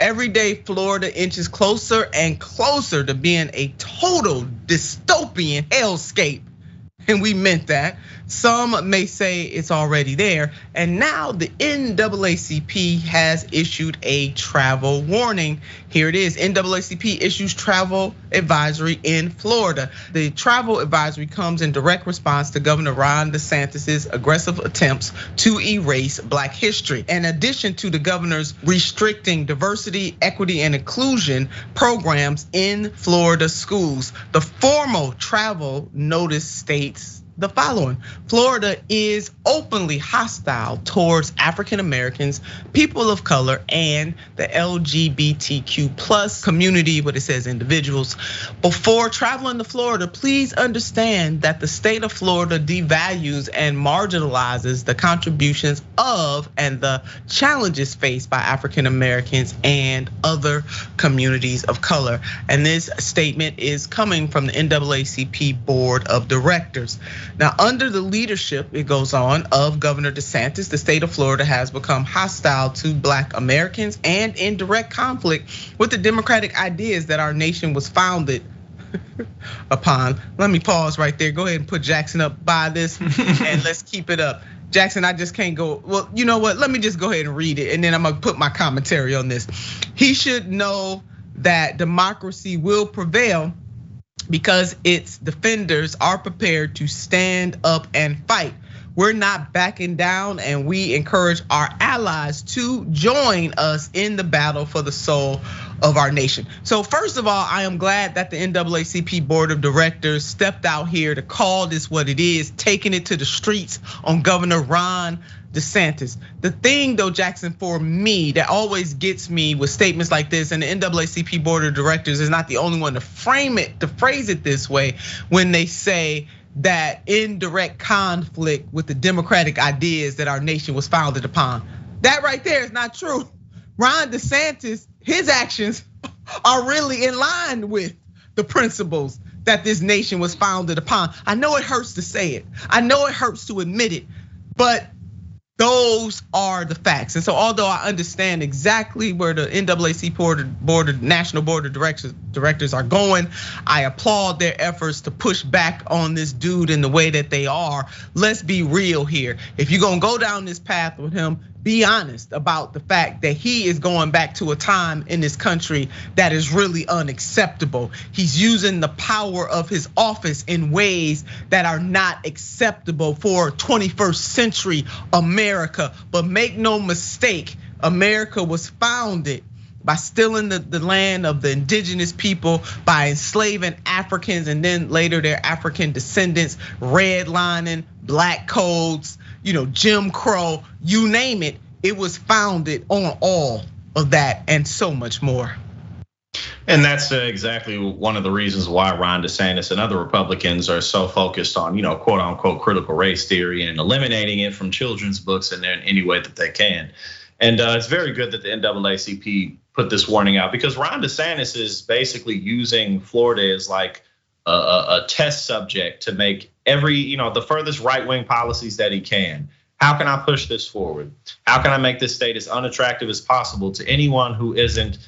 every day Florida inches closer and closer to being a total dystopian hellscape. And we meant that. Some may say it's already there. And now the NAACP has issued a travel warning. Here it is. NAACP issues travel advisory in Florida. The travel advisory comes in direct response to Governor Ron DeSantis' aggressive attempts to erase Black history. In addition to the governor's restricting diversity, equity, and inclusion programs in Florida schools, the formal travel notice states the following: Florida is openly hostile towards African Americans, people of color, and the LGBTQ plus community, but it says individuals. Before traveling to Florida, please understand that the state of Florida devalues and marginalizes the contributions of and the challenges faced by African Americans and other communities of color. And this statement is coming from the NAACP Board of Directors. Now, under the leadership, it goes on, of Governor DeSantis, the state of Florida has become hostile to Black Americans and in direct conflict with the democratic ideas that our nation was founded upon. Let me pause right there. Go ahead and put Jackson up by this and let's keep it up. Jackson, I just can't go, well, you know what? Let me just go ahead and read it and then I'm gonna put my commentary on this. He should know that democracy will prevail because its defenders are prepared to stand up and fight. We're not backing down, and we encourage our allies to join us in the battle for the soul of our nation. So first of all, I am glad that the NAACP Board of Directors stepped out here to call this what it is, taking it to the streets on Governor Ron DeSantis. The thing though, Jackson, for me, that always gets me with statements like this, and the NAACP Board of Directors is not the only one to phrase it this way, when they say that in direct conflict with the democratic ideas that our nation was founded upon. That right there is not true. Ron DeSantis, his actions are really in line with the principles that this nation was founded upon. I know it hurts to say it. I know it hurts to admit it, but those are the facts. And so although I understand exactly where the NAACP National Board of Directors are going, I applaud their efforts to push back on this dude in the way that they are. Let's be real here. If you're gonna go down this path with him, be honest about the fact that he is going back to a time in this country that is really unacceptable. He's using the power of his office in ways that are not acceptable for 21st century America. But make no mistake, America was founded by stealing the land of the indigenous people, by enslaving Africans and then later their African descendants, redlining, black codes, Jim Crow, you name it. It was founded on all of that and so much more. And that's exactly one of the reasons why Ron DeSantis and other Republicans are so focused on, quote unquote, critical race theory and eliminating it from children's books in any way that they can. And it's very good that the NAACP put this warning out, because Ron DeSantis is basically using Florida as like a test subject to make the furthest right-wing policies that he can. How can I push this forward? How can I make this state as unattractive as possible to anyone who isn't,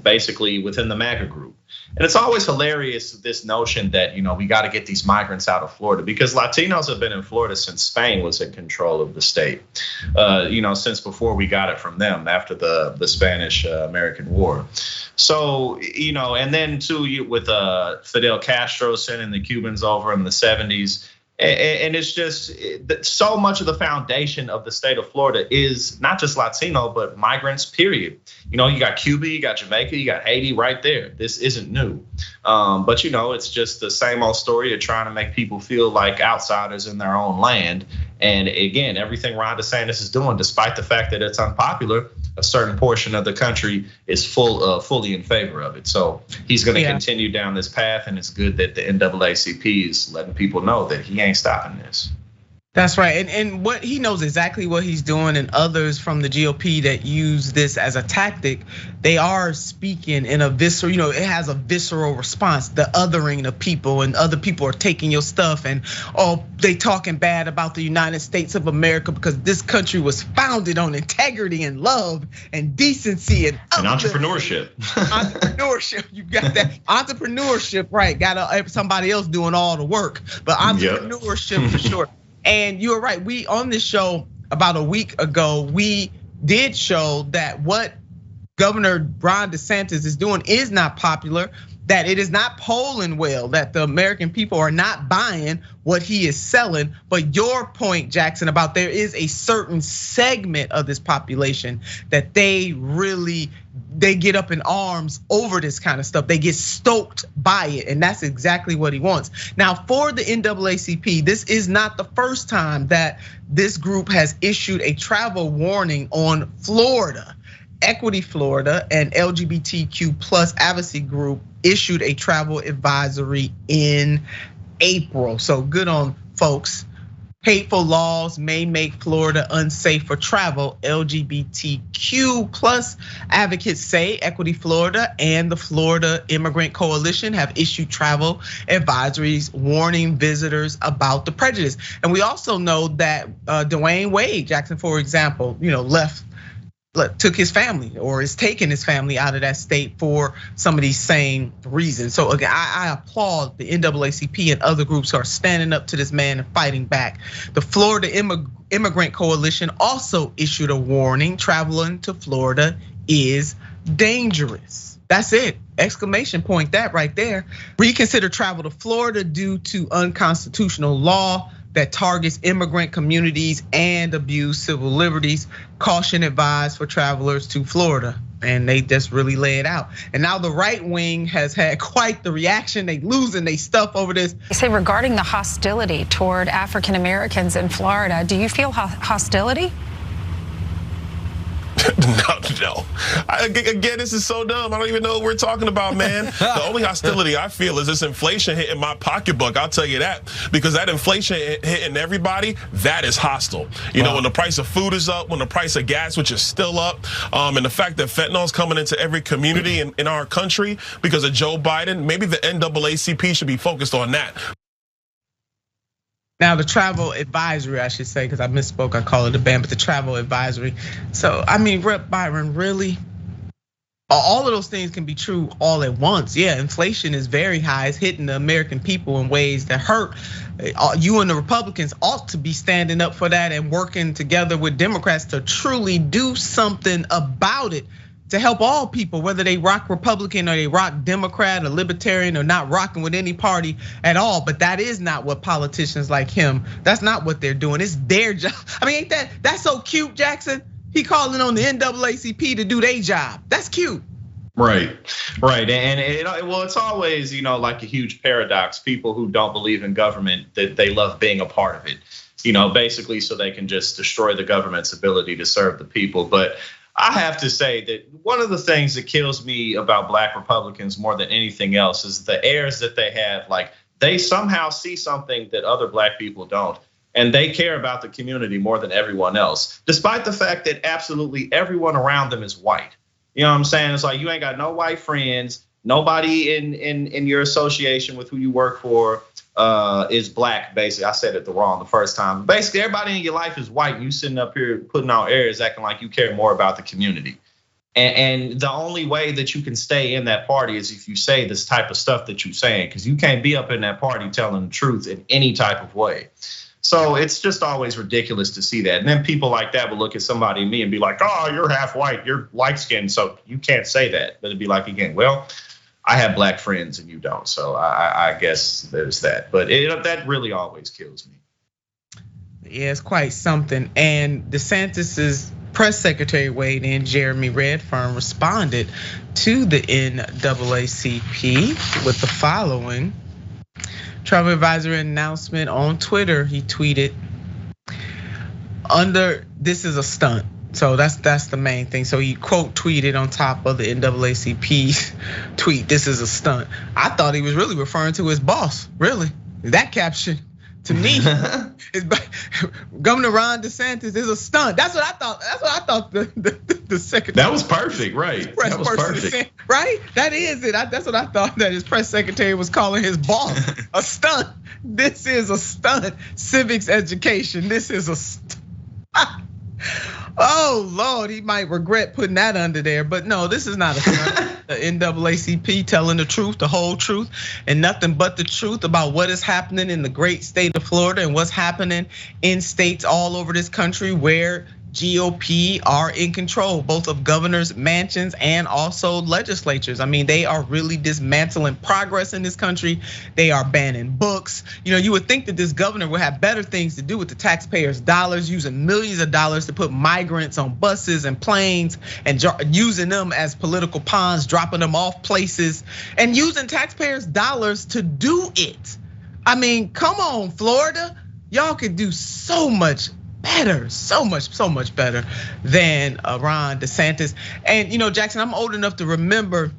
basically within the MAGA group? And it's always hilarious, this notion that, we got to get these migrants out of Florida, because Latinos have been in Florida since Spain was in control of the state, since before we got it from them after the Spanish American War. So, and then too, with Fidel Castro sending the Cubans over in the 70s. And it's just so much of the foundation of the state of Florida is not just Latino, but migrants, period. You got Cuba, you got Jamaica, you got Haiti right there. This isn't new. But it's just the same old story of trying to make people feel like outsiders in their own land. And again, everything Ron DeSantis is doing, despite the fact that it's unpopular, a certain portion of the country is fully in favor of it. So he's going to continue down this path, and it's good that the NAACP is letting people know that he ain't stopping this. That's right, and what he knows exactly what he's doing, and others from the GOP that use this as a tactic, they are speaking in a visceral, it has a visceral response, the othering of people, and other people are taking your stuff, and they talking bad about the United States of America because this country was founded on integrity and love and decency and entrepreneurship. Entrepreneurship, you got that entrepreneurship, right? Got somebody else doing all the work, but entrepreneurship for sure. And you're right, we on this show about a week ago, we did show that what Governor Ron DeSantis is doing is not popular, that it is not polling well, that the American people are not buying what he is selling. But your point, Jackson, about there is a certain segment of this population that they get up in arms over this kind of stuff. They get stoked by it, and that's exactly what he wants. Now, for the NAACP, this is not the first time that this group has issued a travel warning on Florida. Equity Florida and LGBTQ plus advocacy group issued a travel advisory in April. So good on folks. Hateful laws may make Florida unsafe for travel. LGBTQ plus advocates say Equity Florida and the Florida Immigrant Coalition have issued travel advisories warning visitors about the prejudice. And we also know that Dwayne Wade, Jackson, for example, took his family or is taking his family out of that state for some of these same reasons. So again, I applaud the NAACP and other groups who are standing up to this man and fighting back. The Florida Immigrant Coalition also issued a warning: traveling to Florida is dangerous. That's it, exclamation point, that right there. Reconsider travel to Florida due to unconstitutional law that targets immigrant communities and abuse civil liberties. Caution advised for travelers to Florida. And they just really lay it out. And now the right wing has had quite the reaction. They losing their stuff over this. They say regarding the hostility toward African Americans in Florida, do you feel hostility? No. Again, this is so dumb. I don't even know what we're talking about, man. The only hostility I feel is this inflation hitting my pocketbook. I'll tell you that, because that inflation hitting everybody, that is hostile. You know, when the price of food is up, when the price of gas, which is still up, and the fact that fentanyl is coming into every community in our country because of Joe Biden, maybe the NAACP should be focused on that. Now the travel advisory, I should say, because I misspoke, I call it a ban, but the travel advisory. So, I mean, Rep. Byron, really? All of those things can be true all at once. Yeah, inflation is very high. It's hitting the American people in ways that hurt. You and the Republicans ought to be standing up for that and working together with Democrats to truly do something about it, to help all people, whether they rock Republican or they rock Democrat or Libertarian or not rocking with any party at all. But that is not what politicians like him, that's not what they're doing. It's their job. I mean, ain't that's so cute, Jackson? He calling on the NAACP to do their job. That's cute. Right. And it's always, like a huge paradox. People who don't believe in government, that they love being a part of it, basically so they can just destroy the government's ability to serve the people. But I have to say that one of the things that kills me about Black Republicans more than anything else is the airs that they have. Like, they somehow see something that other Black people don't, and they care about the community more than everyone else, despite the fact that absolutely everyone around them is white. You know what I'm saying? It's like, you ain't got no white friends. Nobody in your association with who you work for is Black, basically. I said it wrong the first time. Basically, everybody in your life is white. You sitting up here putting out airs, acting like you care more about the community. And the only way that you can stay in that party is if you say this type of stuff that you're saying, because you can't be up in that party telling the truth in any type of way. So it's just always ridiculous to see that. And then people like that will look at somebody and me and be like, oh, you're half white, you're light skinned, so you can't say that. But it'd be like, again, well, I have Black friends and you don't, so I guess there's that. But that really always kills me. Yeah, it's quite something. And DeSantis's press secretary weighed in, Jeremy Redfern, responded to the NAACP with the following travel advisory announcement on Twitter. He tweeted, this is a stunt. So that's the main thing. So he quote tweeted on top of the NAACP's tweet, this is a stunt. I thought he was really referring to his boss, really. That caption to me Governor Ron DeSantis is a stunt. That's what I thought. That's what I thought the secretary. That was perfect, right? That was perfect, right? That is it. That's what I thought that his press secretary was calling his boss a stunt. This is a stunt. Civics education. This is a stunt. Oh Lord, he might regret putting that under there, but no, this is not a stunt. The NAACP telling the truth, the whole truth, and nothing but the truth about what is happening in the great state of Florida and what's happening in states all over this country where GOP are in control, both of governors' mansions and also legislatures. I mean, they are really dismantling progress in this country. They are banning books. You would think that this governor would have better things to do with the taxpayers' dollars, using millions of dollars to put migrants on buses and planes and using them as political pawns, dropping them off places and using taxpayers' dollars to do it. I mean, come on, Florida. Y'all could do so much better, so much better than Ron DeSantis. And Jackson, I'm old enough to remember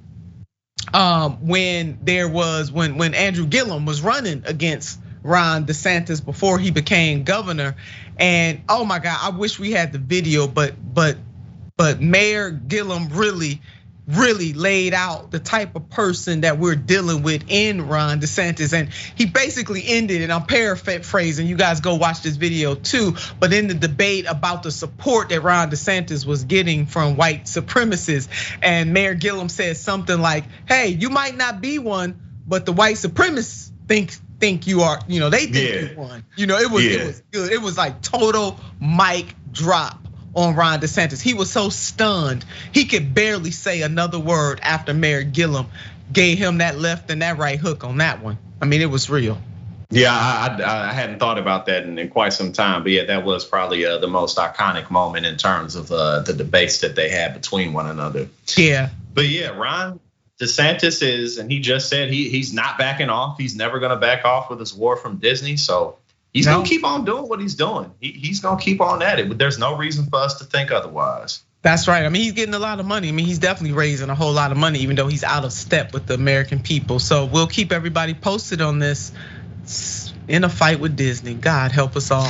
when Andrew Gillum was running against Ron DeSantis before he became governor. And oh my God, I wish we had the video, but Mayor Gillum really laid out the type of person that we're dealing with in Ron DeSantis. And he basically ended, and I'm paraphrasing, you guys go watch this video too, but in the debate about the support that Ron DeSantis was getting from white supremacists. And Mayor Gillum said something like, hey, you might not be one, but the white supremacists think you are, they think you won. It was good. It was like total mic drop on Ron DeSantis. He was so stunned, he could barely say another word after Mayor Gillum gave him that left and that right hook on that one. I mean, it was real. Yeah, I hadn't thought about that in quite some time, but yeah, that was probably the most iconic moment in terms of the debates that they had between one another. Yeah. But yeah, Ron DeSantis is, and he just said he's not backing off. He's never gonna back off with his war from Disney. So he's gonna keep on doing what he's doing. He's gonna keep on at it. There's no reason for us to think otherwise. That's right. I mean, he's getting a lot of money. I mean, he's definitely raising a whole lot of money, even though he's out of step with the American people. So we'll keep everybody posted on this. In a fight with Disney. God help us all.